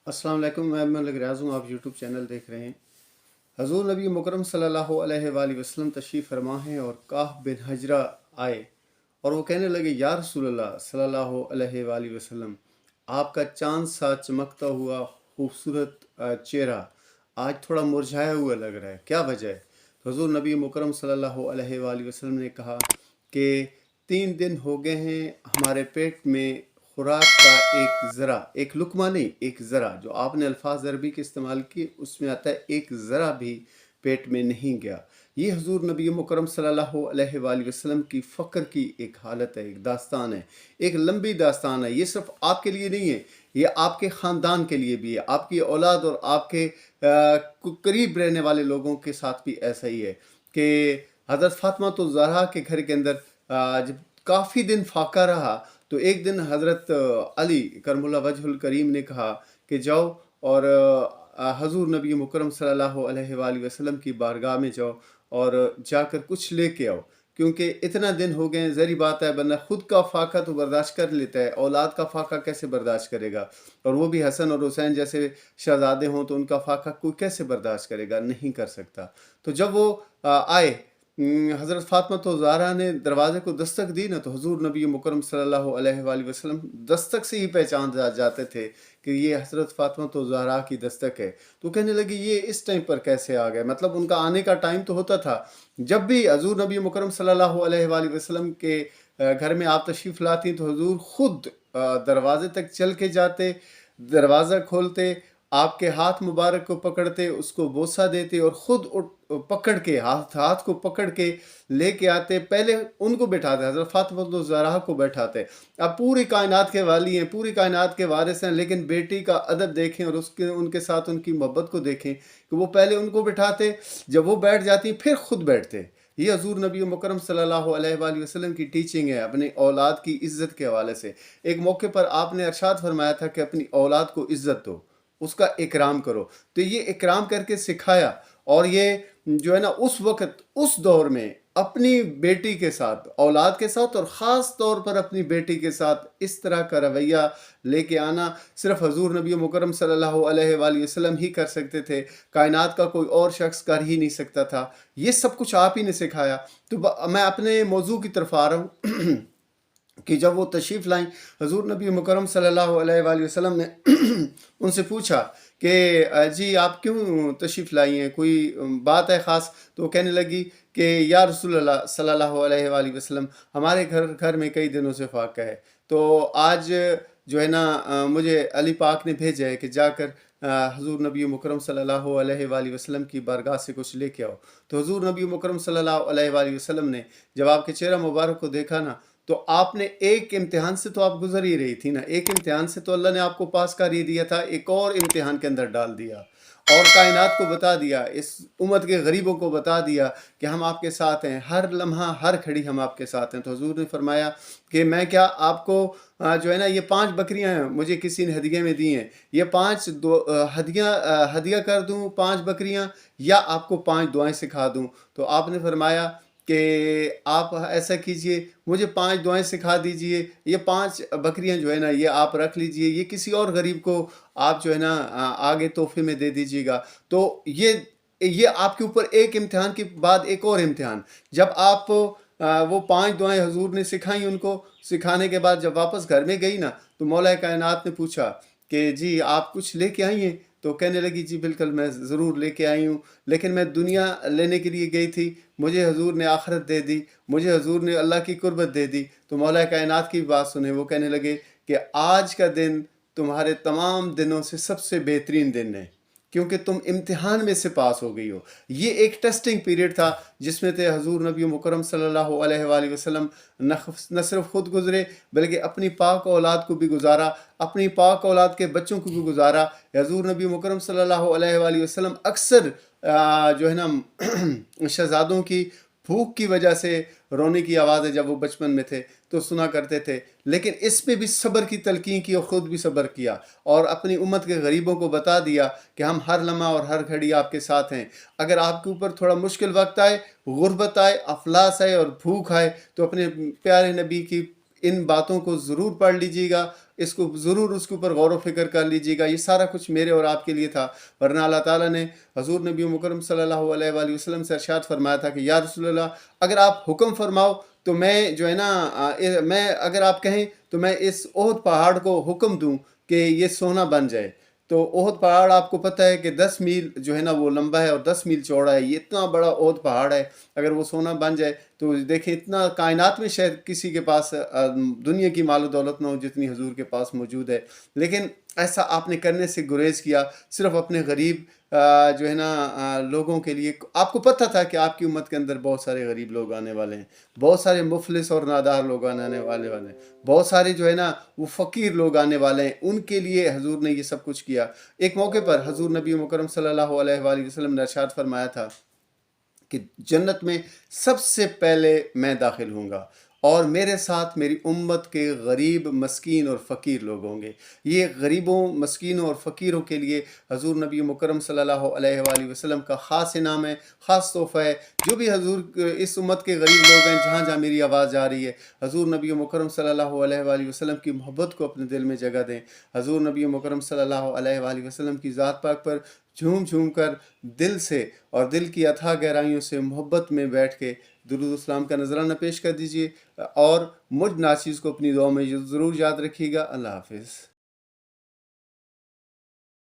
अस्सलाम वालेकुम। मैं मलिक रियाज़ हूँ। आप यूट्यूब चैनल देख रहे हैं। हजूर नबी मुकरम सल्लल्लाहु अलैहि वसल्लम तशरीफ़ फरमा हैं और काह बिन हजरा आए और वो कहने लगे, या रसूलल्लाह सल्लल्लाहु अलैहि वसल्लम, आपका चांद सा चमकता हुआ खूबसूरत चेहरा आज थोड़ा मुरझाया हुआ लग रहा है, क्या वजह है? तो हजूर नबी मुकरम सल्लल्लाहु अलैहि वसल्लम ने कहा कि 3 दिन हो गए हैं हमारे पेट में खुराक का एक ज़रा, एक लुकमा नहीं, एक ज़रा, जो आपने अल्फाज अरबी के इस्तेमाल किए उसमें आता है एक ज़रा भी पेट में नहीं गया। ये हजूर नबी मुकरम सल्लल्लाहु अलैहि वसल्लम की फ़क्र की एक हालत है, एक दास्तान है, एक लंबी दास्तान है। ये सिर्फ आपके लिए नहीं है, ये आपके ख़ानदान के लिए भी है, आपकी औलाद और आपके करीब रहने वाले लोगों के साथ भी ऐसा ही है कि हज़रत फ़ातिमा तो ज़हरा के घर के अंदर जब काफ़ी दिन फाका रहा तो एक दिन हज़रत अली करमुल्लाह वजहुल करीम ने कहा कि जाओ और हजूर नबी मुकरम सल्लल्लाहु अलैहि वसल्लम की बारगाह में जाओ और जाकर कुछ लेके आओ, क्योंकि इतना दिन हो गए। ज़री बात है, बंदा खुद का फाका तो बर्दाश्त कर लेता है, औलाद का फाका कैसे बर्दाश्त करेगा? और वो भी हसन और हुसैन जैसे शहजादे हों तो उनका फाका कोई कैसे बर्दाश्त करेगा? नहीं कर सकता। तो जब वो आए, हज़रत फ़ातिमा तो ज़हरा ने दरवाज़े को दस्तक दी ना, तो हुज़ूर नबी मुकरम सल्लल्लाहु अलैहि वसल्लम दस्तक से ही पहचान जाते थे कि ये हज़रत फ़ातिमा तो ज़हरा की दस्तक है। तो कहने लगी, ये इस टाइम पर कैसे आ गए? मतलब उनका आने का टाइम तो होता था। जब भी हुज़ूर नबी मुकरम सल्लल्लाहु अलैहि वसल्लम के घर में आप तशरीफ़ लाती तो हुज़ूर ख़ुद दरवाज़े तक चल के जाते, दरवाज़ा खोलते, आपके हाथ मुबारक को पकड़ते, उसको बोसा देते और ख़ुद पकड़ के हाथ को पकड़ के लेके आते, पहले उनको बैठाते, हज़रत फ़ातिमा तो ज़हरा को बैठाते। अब पूरी कायनात के वाली हैं, पूरी कायनात के वारिस हैं, लेकिन बेटी का अदब देखें और उसके उनके साथ उनकी मोहब्बत को देखें कि वो पहले उनको बैठाते, जब वो बैठ जाती फिर ख़ुद बैठते। ये हज़ूर नबी मुकरम सल्लल्लाहु अलैहि वसल्लम की टीचिंग है अपनी औलाद की इज़्ज़त के हवाले से। एक मौके पर आपने इरशाद फरमाया था कि अपनी औलाद को इज़्ज़त दो, उसका इकराम करो। तो ये इकराम करके सिखाया, और ये जो है ना उस वक़्त उस दौर में अपनी बेटी के साथ, औलाद के साथ और ख़ास तौर पर अपनी बेटी के साथ इस तरह का रवैया लेके आना सिर्फ हजूर नबी मुकरम सल्लल्लाहु अलैहि वसल्लम ही कर सकते थे। कायनात का कोई और शख्स कर ही नहीं सकता था। ये सब कुछ आप ही ने सिखाया। तो मैं अपने मौजू की तरफ आ रहा हूँ कि जब वो तशरीफ़ लाईं, हजूर नबी मुकरम सल्लल्लाहु अलैहि वसल्लम ने उनसे पूछा कि जी आप क्यों तशरीफ़ लाई हैं, कोई बात है ख़ास? तो कहने लगी कि या रसूलल्लाह सल्लल्लाहु अलैहि वसल्लम, हमारे घर में कई दिनों से फाका है, तो आज जो है ना मुझे अली पाक ने भेजा है कि जाकर हजूर नबी मुकरम सल्लल्लाहु अलैहि वसल्लम की बारगाह से कुछ लेके आओ। तो हजूर नबी मुकरम सल्लल्लाहु अलैहि वसल्लम ने जब आपके चेहरा मुबारक को देखा ना, तो आपने एक इम्तिहान से तो आप गुजर ही रही थी ना, एक इम्तिहान से तो अल्लाह ने आपको पास कर ही दिया था, एक और इम्तिहान के अंदर डाल दिया और कायनात को बता दिया, इस उम्मत के गरीबों को बता दिया कि हम आपके साथ हैं, हर लम्हा हर खड़ी हम आपके साथ हैं। तो हुजूर ने फरमाया कि मैं क्या आपको जो है ना ये 5 बकरियां हैं मुझे किसी ने हदिया में दी हैं, ये 5 हदिया कर दूं 5 बकरियां, या आपको 5 दुआएं सिखा दूं? तो आपने फरमाया कि आप ऐसा कीजिए, मुझे 5 दुआएं सिखा दीजिए, ये 5 बकरियां जो है ना ये आप रख लीजिए, ये किसी और गरीब को आप जो है ना आगे तोहफे में दे दीजिएगा। तो ये आपके ऊपर एक इम्तिहान के बाद एक और इम्तिहान। जब आप वो 5 दुआएं हुजूर ने सिखाई, उनको सिखाने के बाद जब वापस घर में गई ना, तो मौला कायनात ने पूछा कि जी आप कुछ लेके आई हैं? तो कहने लगी, जी बिल्कुल मैं ज़रूर लेके आई हूँ, लेकिन मैं दुनिया लेने के लिए गई थी, मुझे हुजूर ने आखिरत दे दी, मुझे हुजूर ने अल्लाह की कुर्बत दे दी। तो मौला कायनात की बात सुने, वो कहने लगे कि आज का दिन तुम्हारे तमाम दिनों से सबसे बेहतरीन दिन है, क्योंकि तुम इम्तिहान में से पास हो गई हो। ये एक टेस्टिंग पीरियड था जिसमें थे हजूर नबी मुकरम सल्लल्लाहु अलैहि वसल्लम न सिर्फ खुद गुजरे बल्कि अपनी पाक औलाद को भी गुजारा, अपनी पाक औलाद के बच्चों को भी गुजारा। हजूर नबी मुकरम सल्लल्लाहु अलैहि वसल्लम अक्सर जो है ना शहजादों की भूख की वजह से रोने की आवाज़ें जब वो बचपन में थे तो सुना करते थे, लेकिन इस पे भी सब्र की तलकीन की और ख़ुद भी सब्र किया और अपनी उम्मत के गरीबों को बता दिया कि हम हर लम्हा और हर घड़ी आपके साथ हैं। अगर आपके ऊपर थोड़ा मुश्किल वक्त आए, गुर्बत आए, अफलास आए और भूख आए, तो अपने प्यारे नबी की इन बातों को ज़रूर पढ़ लीजिएगा, اس کو ضرور اس کے اوپر غور و فکر کر لیجیے گا. یہ سارا کچھ میرے اور آپ کے لیے تھا. ورنہ اللہ تعالیٰ نے حضور نبی مکرم صلی اللہ علیہ وآلہ وسلم سے ارشاد فرمایا تھا کہ یا رسول اللہ اگر آپ حکم فرماؤ تو میں جو ہے نا میں اگر آپ کہیں تو میں اس احد پہاڑ کو حکم دوں کہ یہ سونا بن جائے. تو احد پہاڑ آپ کو پتہ ہے کہ 10 میل جو ہے نا وہ لمبا ہے اور 10 میل چوڑا ہے. یہ اتنا بڑا احد پہاڑ ہے. اگر وہ سونا بن جائے تو دیکھیں اتنا کائنات میں شاید کسی کے پاس دنیا کی مال و دولت نہ ہو جتنی حضور کے پاس موجود ہے. لیکن ایسا آپ نے کرنے سے گریز کیا صرف اپنے غریب جو ہے نا لوگوں کے لیے. آپ کو پتہ تھا کہ آپ کی امت کے اندر بہت سارے غریب لوگ آنے والے ہیں, بہت سارے مفلس اور نادار لوگ آنے والے ہیں, بہت سارے جو ہے نا وہ فقیر لوگ آنے والے ہیں. ان کے لیے حضور نے یہ سب کچھ کیا. ایک موقع پر حضور نبی مکرم صلی اللہ علیہ وآلہ وسلم نے ارشاد فرمایا تھا کہ جنت میں سب سے پہلے میں داخل ہوں گا اور میرے ساتھ میری امت کے غریب مسکین اور فقیر لوگ ہوں گے. یہ غریبوں مسکینوں اور فقیروں کے لیے حضور نبی مکرم صلی اللہ علیہ وآلہ وسلم کا خاص انعام ہے, خاص تحفہ ہے. جو بھی حضور اس امت کے غریب لوگ ہیں جہاں جہاں میری آواز جا رہی ہے, حضور نبی مکرم صلی اللہ علیہ وآلہ وسلم کی محبت کو اپنے دل میں جگہ دیں. حضور نبی مکرم صلی اللہ علیہ وآلہ وسلم کی ذات پاک پر جھوم جھوم کر دل سے اور دل کی اتھاہ گہرائیوں سے محبت میں بیٹھ کے درود اسلام کا نذرانہ پیش کر دیجیے. اور مجھ ناچیز کو اپنی دعا میں ضرور یاد رکھیے گا. اللہ حافظ.